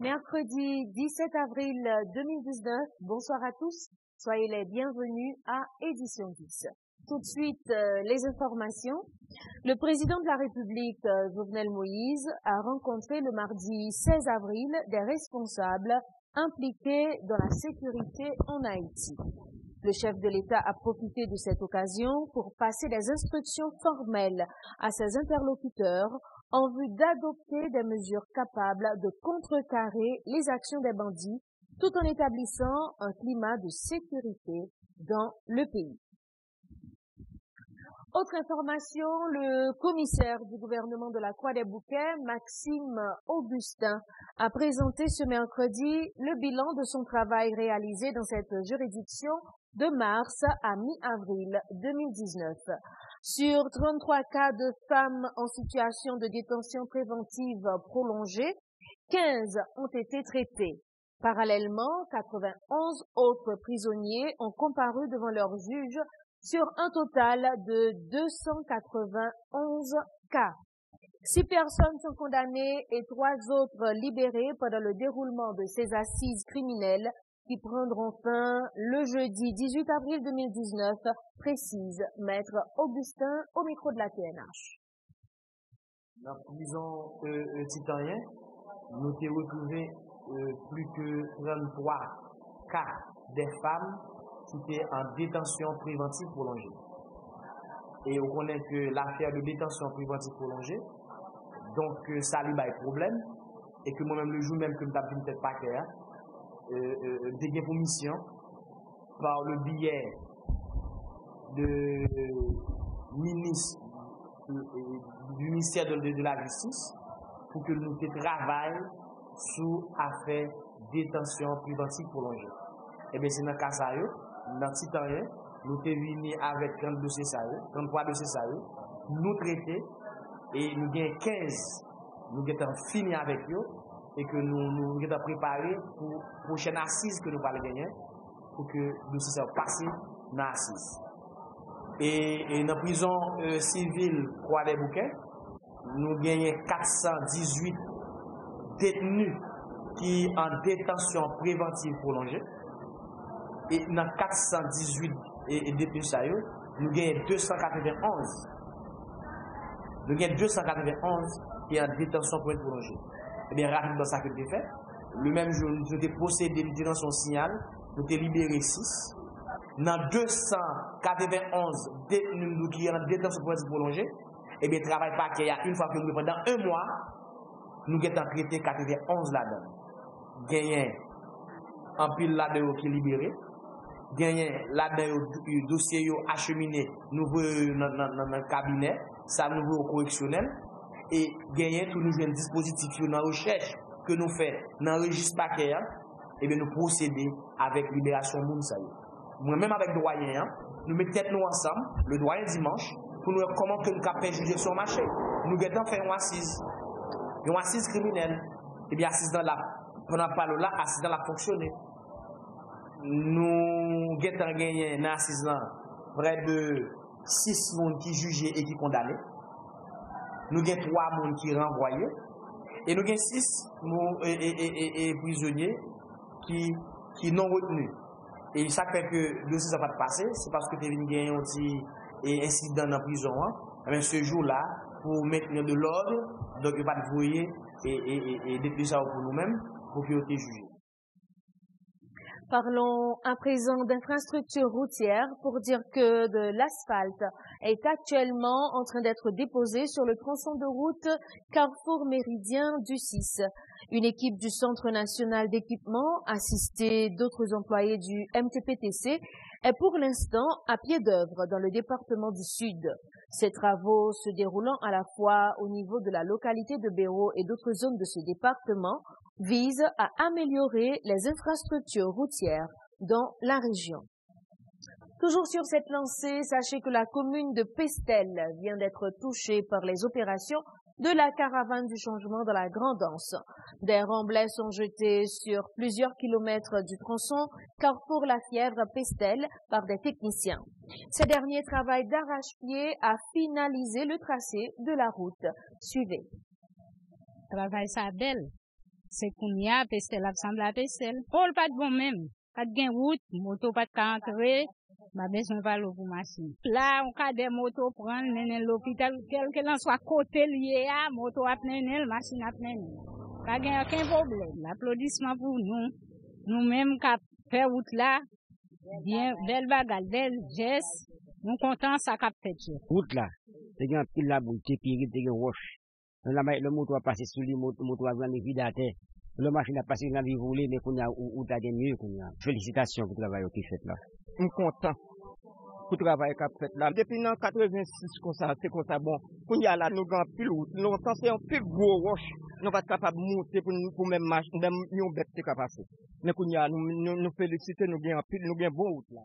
Mercredi 17 avril 2019, bonsoir à tous, soyez les bienvenus à Édition 10. Tout de suite, les informations. Le président de la République, Jovenel Moïse, a rencontré le mardi 16 avril des responsables impliqués dans la sécurité en Haïti. Le chef de l'État a profité de cette occasion pour passer des instructions formelles à ses interlocuteurs en vue d'adopter des mesures capables de contrecarrer les actions des bandits tout en établissant un climat de sécurité dans le pays. Autre information, le commissaire du gouvernement de la Croix-des-Bouquets, Maxime Augustin, a présenté ce mercredi le bilan de son travail réalisé dans cette juridiction de mars à mi-avril 2019. Sur 33 cas de femmes en situation de détention préventive prolongée, 15 ont été traités. Parallèlement, 91 autres prisonniers ont comparu devant leur juge sur un total de 291 cas. 6 personnes sont condamnées et 3 autres libérées pendant le déroulement de ces assises criminelles qui prendront fin le jeudi 18 avril 2019, précise Maître Augustin au micro de la TNH. Dans la prison titanien, nous avons retrouvé plus que 33 cas des femmes qui étaient en détention préventive prolongée. Et on connaît que l'affaire de détention préventive prolongée, donc ça lui a un problème, et que moi-même le jour même que je n'ai peut-être pas clair, j'ai pour mission, par le biais du ministère de la Justice, pour que nous travaillions sur l'affaire détention préventive prolongée. Et bien c'est dans le cas ça, dans le Titanien, nous sommes venus avec 30 dossiers, 33 dossiers, nous traiter et nous avons 15, nous avons fini avec eux et que nous avons préparé pour la prochaine assise que nous allons gagner pour que le dossier soit passé dans l'assise. Et dans la prison civile Croix-des-Bouquets, nous avons 418 détenus qui sont en détention préventive prolongée. Et dans 418 détenus, nous avons 291. Nous avons 291 qui sont en détention pour être prolongée. Et bien, rapidement, ça que j'ai fait. Le même jour, nous avons procédé à détention signal, nous avons libéré 6. Dans 291 détenus qui sont en détention pour être prolongée, et bien, travail pas qu'il y a une fois que nous, pendant un mois, nous avons traité 91 là-dedans. Gagné en pile là-dedans qui est libéré. Gagné là-dedans le dossier acheminé nouveau dans le cabinet, ça nouveau au correctionnel et gagné tout nouveau dispositif dans la recherche que nous faisons dans le registre paquet et bien nous procéder avec libération Mounsaï. Moi-même avec le doyen, nous mettons nous ensemble le doyen dimanche pour nous voir comment que nous pouvons juger sur le marché. Nous avons fait une assise criminelle et bien assise dans la pendant pas là assise dans la fonctionner. Nous avons gagné dans l'assise près de 6 personnes qui jugés et qui condamnés. Nous avons 3 personnes qui renvoyés. Et nous avons 6 prisonniers qui non retenus. Et ça fait que le dossier n'a pas passé, c'est parce que tu as gagné un petit incident dans la prison. Mais ce jour-là, pour maintenir de l'ordre, donc il va te voyer et depuis ça pour nous-mêmes, pour qu'ils soient jugés. Parlons à présent d'infrastructures routières pour dire que de l'asphalte est actuellement en train d'être déposé sur le tronçon de route Carrefour Méridien du 6. Une équipe du Centre national d'équipement, assistée d'autres employés du MTPTC, est pour l'instant à pied d'œuvre dans le département du Sud. Ces travaux se déroulant à la fois au niveau de la localité de Béraud et d'autres zones de ce département vise à améliorer les infrastructures routières dans la région. Toujours sur cette lancée, sachez que la commune de Pestel vient d'être touchée par les opérations de la caravane du changement dans la Grande Anse. Des remblais sont jetés sur plusieurs kilomètres du tronçon Carrefour-La-Fièvre-Pestel par des techniciens. Ces derniers travaillent d'arrache-pied à finaliser le tracé de la route. Suivez. Travail ça belle. c'est qu'on y a, pestel absent la pestel. Paul pas de bon même. Pas de gain route, moto pas de entrer, ma besoin pas l'eau pour machine. Là, on a des motos prendre, nene l'hôpital, quel que l'en soit côté lié à, moto à nene, machine à nene. Pas gain aucun problème. L'applaudissement pour nous. Nous-mêmes, qui fait route là, bien, belle bagarre, belle geste, nous contents, ça cap fait. Route là, c'est un pile la boule, c'est pire, c'est un roche. Le moto a passé sous lui, le moto a gagné vide à terre. Le machine a passé dans les volets, mais qu'on a, ou t'as gagné, qu'on a. Félicitations pour le travail qui fait là. Je suis content pour le travail qui fait là. Depuis 86, c'est comme ça, bon. Qu'on y a là, nous avons plus route. Nous avons fait un plus gros roche. Nous pas capable de monter pour même marcher, même nous bête c'est capable. Mais qu'on y a, nous félicitons, nous avons bon route là.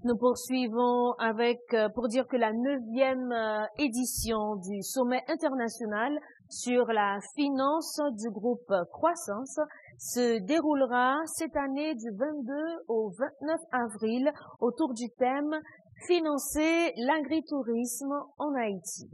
Nous poursuivons avec, pour dire que la 9e édition du sommet international sur la finance du groupe Croissance se déroulera cette année du 22 au 29 avril autour du thème « Financer l'agritourisme en Haïti ».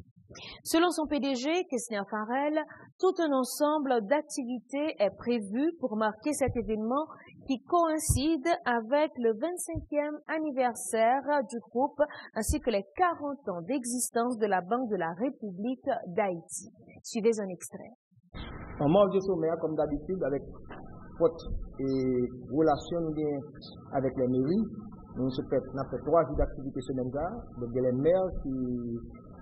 Selon son PDG, Kessner Farrell, tout un ensemble d'activités est prévu pour marquer cet événement qui coïncide avec le 25e anniversaire du groupe ainsi que les 40 ans d'existence de la Banque de la République d'Haïti. Suivez un extrait. En marge du sommet, comme d'habitude, avec faute et relation avec les mairies, nous avons fait 3 jours d'activité semaine-là. Donc, les maires qui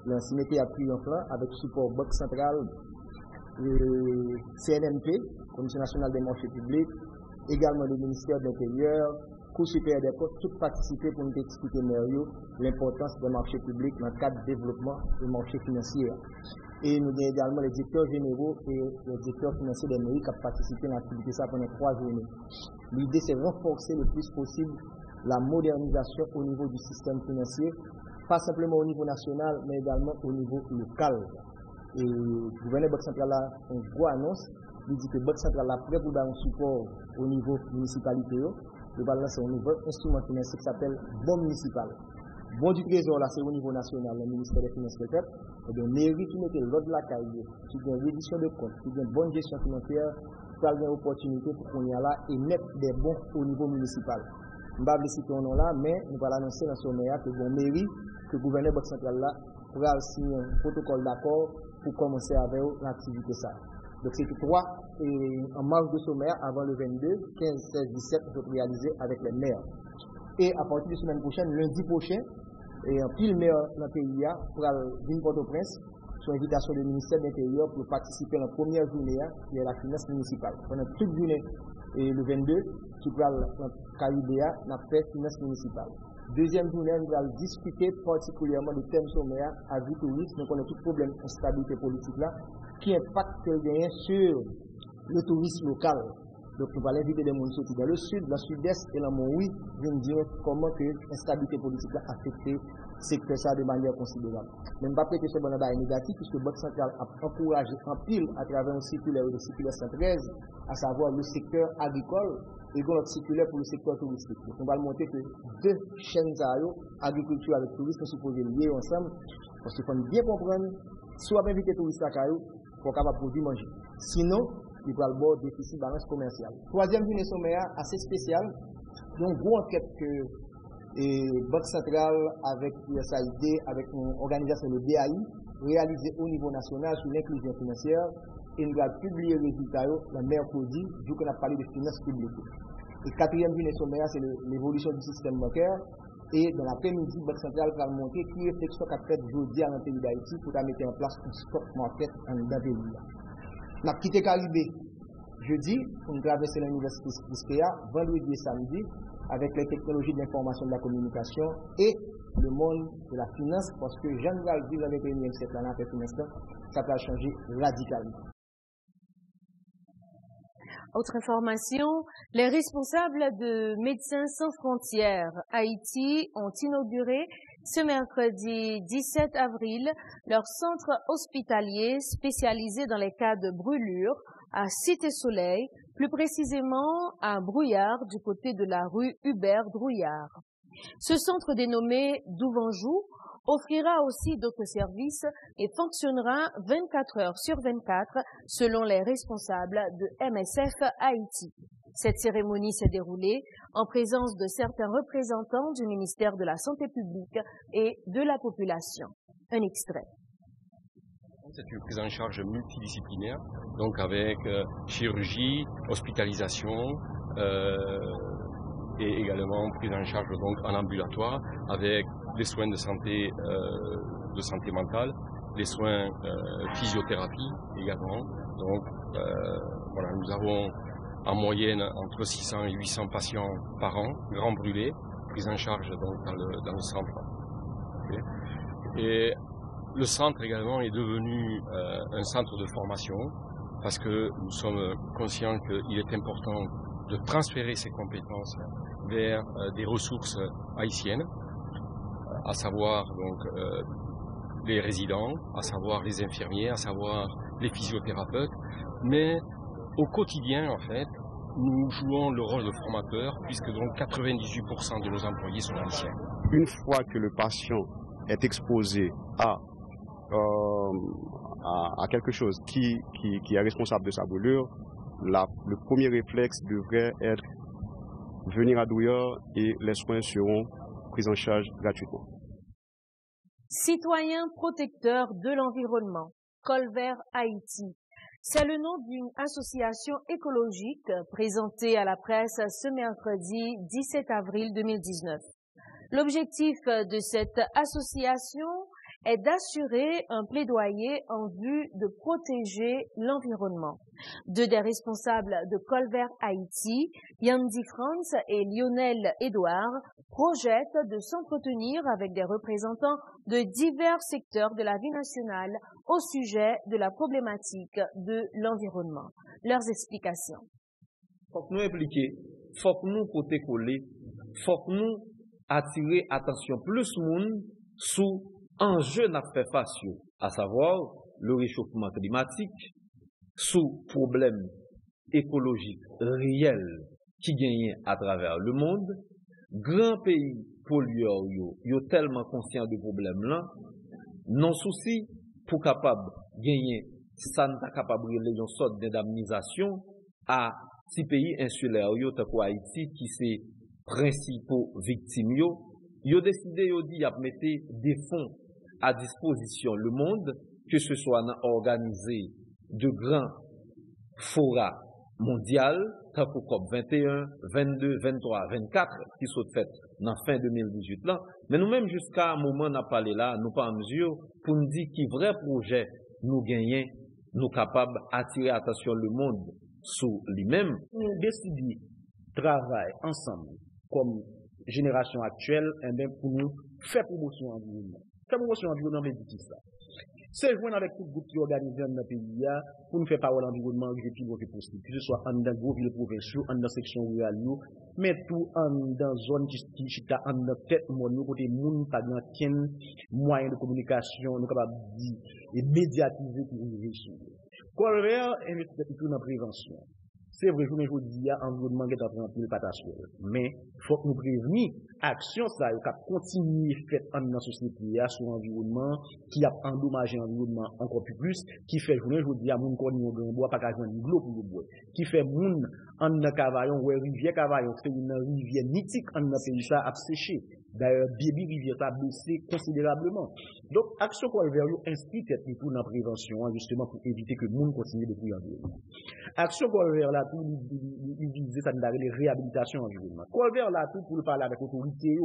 l'ont signé à triomphant avec support Banque centrale, CNMP, Commission nationale des marchés publics, également le ministère de l'Intérieur, Cour supérieure des comptes, tout participer pour nous expliquer l'importance des marchés publics dans le cadre du développement des marchés financiers. Et nous avons également les directeurs généraux et les directeurs financiers des mairies qui ont participé à l'activité ça pendant 3 journées. L'idée, c'est de renforcer le plus possible la modernisation au niveau du système financier, pas simplement au niveau national, mais également au niveau local. Et le gouverneur Banque centrale a une grosse annonce. Il dit que Banque centrale a prêt pour dar un support au niveau municipalité. Il va lancer un nouveau instrument financier qui s'appelle Bon Municipal. Bon du Trésor, là, c'est au niveau national, le ministère des Finances peut-être. Et bien, mairie qui mettait l'ordre de la caille, qui a une réduction de compte, qui a une bonne gestion financière, qui a une opportunité pour qu'on y a là et mettre des bons au niveau municipal. Je ne vais pas citer un nom là, mais nous allons l'annoncer dans ce sommet que bon mairie, que le gouverneur Banque centrale là, pourra signer un protocole d'accord pour commencer avec l'activité ça. Donc c'est 3 et en marge de sommaire avant le 22, 15, 16, 17, nous allons réaliser avec les maires. Et à partir de la semaine prochaine, lundi prochain, et en pile maire dans le pays pour venir Port-au-Prince sur invitation du ministère de l'Intérieur pour participer à la première journée qui est la finance municipale. Pendant toute journée et le 22, qui va dans le Caribéa, on a fait finance municipale. Deuxième journée, nous allons discuter particulièrement du thème sommaire à vie tourisme. Donc, on a tout problème de stabilité politique là, qui impacte le gain sur le tourisme local. Donc, nous allons inviter des gens sortis dans le sud, dans le sud-est et dans le Moui, pour dire comment que l'instabilité politique a affecté le secteur ça de manière considérable. Mais je ne vais pas prêter ce bon abat négatif, puisque la Banque centrale a encouragé en pile à travers un circulaire ou le circulaire 113, à savoir le secteur agricole, et notre circulaire pour le secteur touristique. Donc, on va le montrer que 2 chaînes agriculture avec tourisme, sont supposés lier ensemble, parce qu'il faut bien comprendre, soit inviter les touristes à Caillou, pour capable produire manger. Sinon, il va le bord déficit balance commerciale. Troisième journée sommaire assez spéciale, donc gros enquête que Banque centrale avec USAID, avec une organisation de BAI, réalisée au niveau national sur l'inclusion financière, et nous allons publier les résultats le mercredi, vu qu'on a parlé de finances publiques. Et quatrième journée sommaire, c'est l'évolution du système bancaire. Et dans l'après-midi, Banque centrale va montrer qui réflexion qu'a fait aujourd'hui dans le pays d'Haïti pour mettre en place un stock market dans le pays. Nous avons quitté Caribé jeudi, pour nous traverser l'université Prispea, vendredi et samedi, avec les technologies de l'information et de la communication et le monde de la finance, parce que Jean va le dire dans le 21e siècle, ça va changer radicalement. Autre information, les responsables de Médecins sans frontières Haïti ont inauguré ce mercredi 17 avril leur centre hospitalier spécialisé dans les cas de brûlure à Cité-Soleil, plus précisément à Brouillard, du côté de la rue Hubert Drouillard. Ce centre dénommé Douvanjou offrira aussi d'autres services et fonctionnera 24 heures sur 24 selon les responsables de MSF Haïti. Cette cérémonie s'est déroulée en présence de certains représentants du ministère de la Santé publique et de la population. Un extrait. C'est une prise en charge multidisciplinaire, donc avec chirurgie, hospitalisation et également prise en charge donc en ambulatoire avec les soins de santé mentale, les soins physiothérapie également. Donc voilà, nous avons en moyenne entre 600 et 800 patients par an, grands brûlés, pris en charge donc dans le centre. Et le centre également est devenu un centre de formation parce que nous sommes conscients qu'il est important de transférer ces compétences vers des ressources haïtiennes, à savoir donc les résidents, à savoir les infirmiers, à savoir les physiothérapeutes, mais au quotidien en fait, nous jouons le rôle de formateur puisque donc 98% de nos employés sont haïtiens. Une fois que le patient est exposé à quelque chose qui est responsable de sa brûlure, le premier réflexe devrait être venir à Douillard et les soins seront pris en charge gratuitement. Citoyens protecteurs de l'environnement, Col Vert Haïti. C'est le nom d'une association écologique présentée à la presse ce mercredi 17 avril 2019. L'objectif de cette association est d'assurer un plaidoyer en vue de protéger l'environnement. Deux des responsables de Col Vert Haïti, Yandy France et Lionel Edouard, projettent de s'entretenir avec des représentants de divers secteurs de la vie nationale au sujet de la problématique de l'environnement. Leurs explications. Faut que nous impliquer, faut que nous côté coller, faut que nous attirer attention plus monde sous enjeu n'a fait face, à savoir le réchauffement climatique, sous problème écologique réel qui gagne à travers le monde. Grand pays pollueurs yo tellement conscient de problème là, non souci pour capable gagner ça n'a capable de une sorte d'indemnisation à six pays insulaires yo tant Haïti qui c'est principaux victimes yo décidé yo dit a mettre des fonds à disposition le monde, que ce soit organisé de grands forats mondiaux, tant que COP 21, 22, 23, 24, qui sont faits dans fin 2018 là. Mais nous-mêmes, jusqu'à un moment, n'a parlé là, nous pas en mesure pour nous dire qui vrai projet nous gagnons, nous capables d'attirer attention le monde sur lui-même. Nous décidons de travailler ensemble, comme génération actuelle, et bien pour nous faire promotion environnement. Faire promotion environnement, mais dit ça. C'est joindre avec tout groupe qui organise dans le pays pour nous faire parole environnement le plus gros que possible. Que ce soit en dans gros villes provinciaux, en dans section rurale, mais tout en dans zone qui en dans tête monde, côté monde pas dans tien moyen de communication, nous capable dire et médiatiser pour nous réussir. Col Vert investit tout dans prévention. C'est vrai, je vous dis, l'environnement est en train de passer. Mais il faut que nous prévenir, action, ça, il faut continuer à faire dans la société, sur l'environnement, qui a endommagé l'environnement encore plus, qui fait, je vous dis, à mon corps, nous bois pas qu'à joindre de l'eau pour le bois, qui fait moun, en Cavaillon, ou rivière Cavaillon, c'est une rivière mythique, en pays, ça a séché. D'ailleurs, Bibi Rivière a baissé considérablement. Donc, action Col Vert inscrit tout dans la prévention, justement, pour éviter que le monde continue de courir environnement. Action Col Vert là, tout, il visait ça les réhabilitation environnement. Col Vert là, tout, pour le parler avec l'autorité,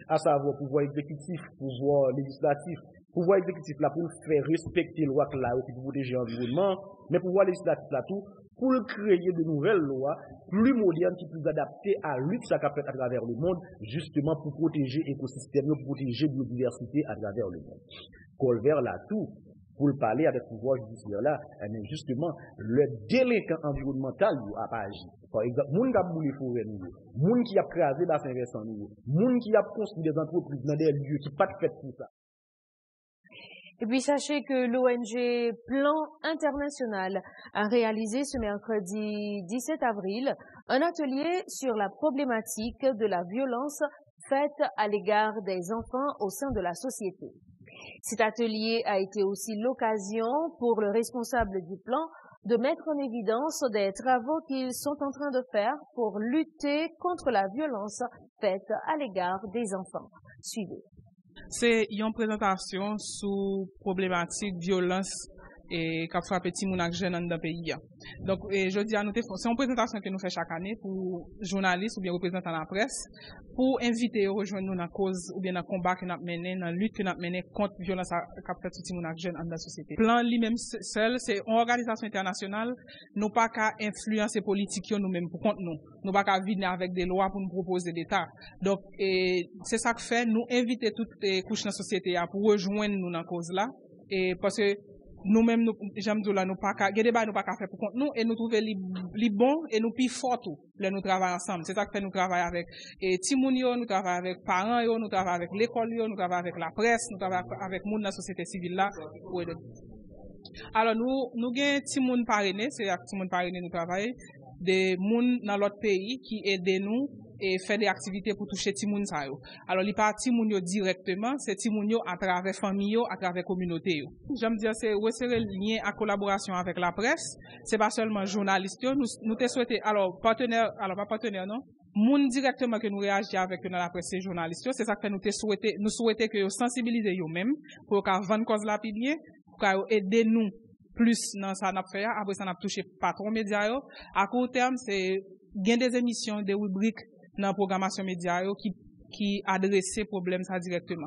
à savoir pouvoir exécutif, pouvoir législatif, pouvoir exécutif là, pour faire respecter la loi là, pour protéger l'environnement, mais pouvoir législatif là, tout, pour créer de nouvelles lois plus modernes qui plus adaptées à la lutte à travers le monde, justement pour protéger l'écosystème, pour protéger la biodiversité à travers le monde. Col Vert là tout, pour le parler avec le pouvoir judiciaire là, mais justement, le délinquant environnemental a pas agi. Par exemple, moun qui a boulé forêt, moun qui a crasé bassin versant, moun qui a construit des entreprises dans des lieux qui pas fait pour ça. Et puis sachez que l'ONG Plan International a réalisé ce mercredi 17 avril un atelier sur la problématique de la violence faite à l'égard des enfants au sein de la société. Cet atelier a été aussi l'occasion pour le responsable du plan de mettre en évidence des travaux qu'ils sont en train de faire pour lutter contre la violence faite à l'égard des enfants. Suivez. C'est une présentation sur problématique violence et qu'a frappé ti moun ak jeune dans le pays. Donc je dis à nous c'est une présentation que nous faisons chaque année pour journalistes ou bien représentants de la presse pour inviter à rejoindre nous dans la cause ou bien dans le combat que nous avons mené, dans la lutte que nous avons menée contre la violence qu'a fait ti moun ak jeune dans la société. Le plan lui-même seul, c'est une organisation internationale, nous pas qu'à influencer politique nous-mêmes pour contre nous. Nous pas qu'à venir avec des lois pour nous proposer d'État. Donc c'est ça que fait nous inviter toutes les couches de la société pour rejoindre nous dans la cause là et parce que nous-mêmes, j'aime dire là, nous pas qu'à, nous pas qu'à faire pour contre nous, et nous trouver les bons, et nous plus forts tout, là, nous travaillons ensemble. C'est ça que fait nous travaillons avec, Timounio, nous travaillons avec parents, nous travaillons avec l'école, nous travaillons avec la presse, nous travaillons avec monde de la société civile là. Alors, nous gagnons Timoun parrainé, c'est avec Timoun parrainé nous travaillons, des monde dans l'autre pays qui aident nous, et fait des activités pour toucher Timoun sa yo. Alors, il pas Timoun yo directement, c'est Timoun yo à travers famille yo, à travers communauté yo. J'aime dire, c'est resserrer le lien à collaboration avec la presse. C'est pas seulement journalistes yo. Nous te souhaité, alors, pas partenaire, non? Moun directement que nous réagissons avec dans la presse, c'est journalistes yo. C'est ça que nous souhaitons que yo sensibiliser yo même, pour qu'à vendre cause la pi bien, pour qu'à aider nous plus dans ça n'a fait. Après ça n'a touché patron média yo. À court terme, c'est, gain des émissions, des rubriques, dans la programmation média qui adresse ces problèmes ça directement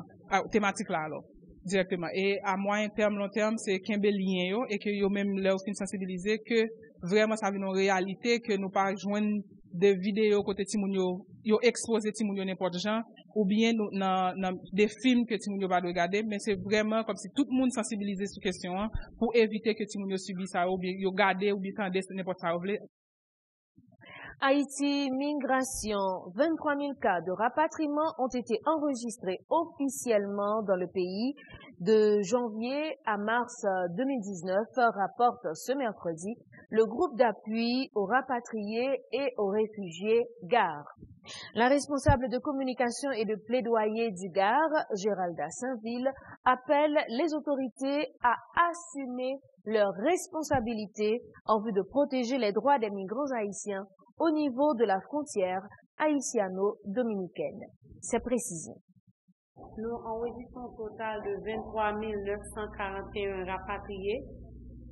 thématique là alors directement et à moyen terme long terme c'est qu'un bel lien yo et que yo même leur sensibiliser que vraiment ça vient en réalité que nous pas joindre des vidéos côté timoun yo exposer timoun yo n'importe genre ou bien dans des films que timoun yo va regarder mais c'est vraiment comme si tout le monde sensibilisé sur question pour éviter que timoun yo subisse ça ou bien yo garder ou bien tendre n'importe ça Haïti, migration. 23 000 cas de rapatriement ont été enregistrés officiellement dans le pays de janvier à mars 2019, rapporte ce mercredi le groupe d'appui aux rapatriés et aux réfugiés GAR. La responsable de communication et de plaidoyer du GAR, Géralda Saint-Ville, appelle les autorités à assumer leurs responsabilités en vue de protéger les droits des migrants haïtiens au niveau de la frontière haïtiano-dominicaine. C'est précisé. Nous enregistrons un total de 23 941 rapatriés,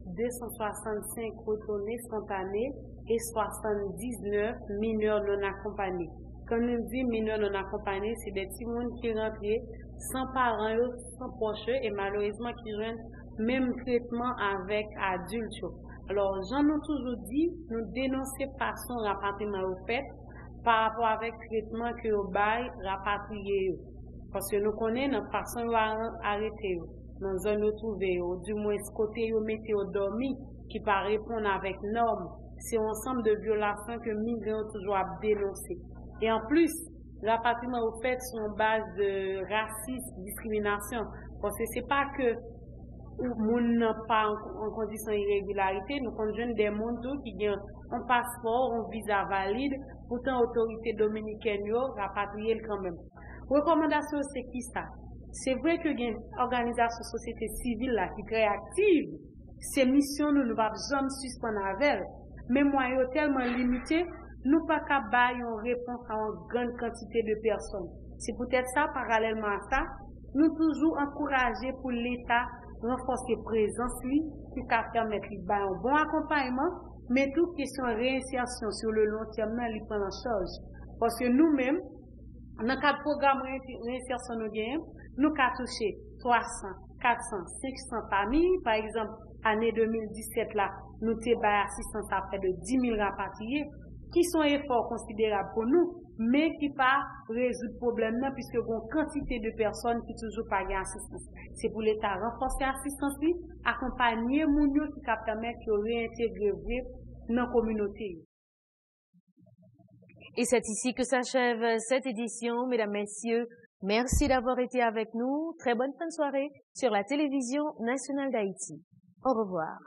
265 retournés spontanés et 79 mineurs non accompagnés. Quand nous disons mineurs non accompagnés, c'est des petits monde qui rentrent sans parents, sans proches et malheureusement qui joignent même traitement avec adultes. Alors, j'en ai toujours dit, nous dénoncer façon rapatriement au fait par rapport avec traitement que au bail rapatrié. Parce que nous connaissons notre façon d'arrêter, dans zone où trouver, du moins ce côté où mettez au dormi, qui pas répondre avec normes. C'est un ensemble de violations que migrants toujours à dénoncer. Et en plus, rapatriement au fait sur base de racisme, discrimination. Parce que c'est pas que moun n'a pas en condition d'irrégularité, nous conjoignons des mondes qui ont un passeport, un visa valide, pourtant l'autorité dominicaine rapatrié quand même. Recommandation c'est qui ça? C'est vrai que y a une organisation société civile là qui est très active, ces missions nous ne pouvons jamais suspendre avec elles, mais moyens tellement limités, nous pas qu'à bailler une réponse à une grande quantité de personnes. C'est peut-être ça, parallèlement à ça, nous toujours encourager pour l'État renforcer présence lui qui peut permettre un bon accompagnement mais toute question de réinsertion sur le long terme lui prend en charge parce que nous-mêmes dans le cadre du programme réinsertion nous avons touché 300, 400, 500 familles par exemple année 2017 là nous avons assistance à près de 10 000 rapatriés qui sont efforts considérables pour nous mais qui pas résoudre le problème là puisque il y a une quantité de personnes qui toujours pas gain assistance. C'est pour l'État renforcer l'assistance, accompagner les gens qui permettent de réintégrer dans la communauté. Et c'est ici que s'achève cette édition, mesdames, messieurs. Merci d'avoir été avec nous. Très bonne fin de soirée sur la télévision nationale d'Haïti. Au revoir.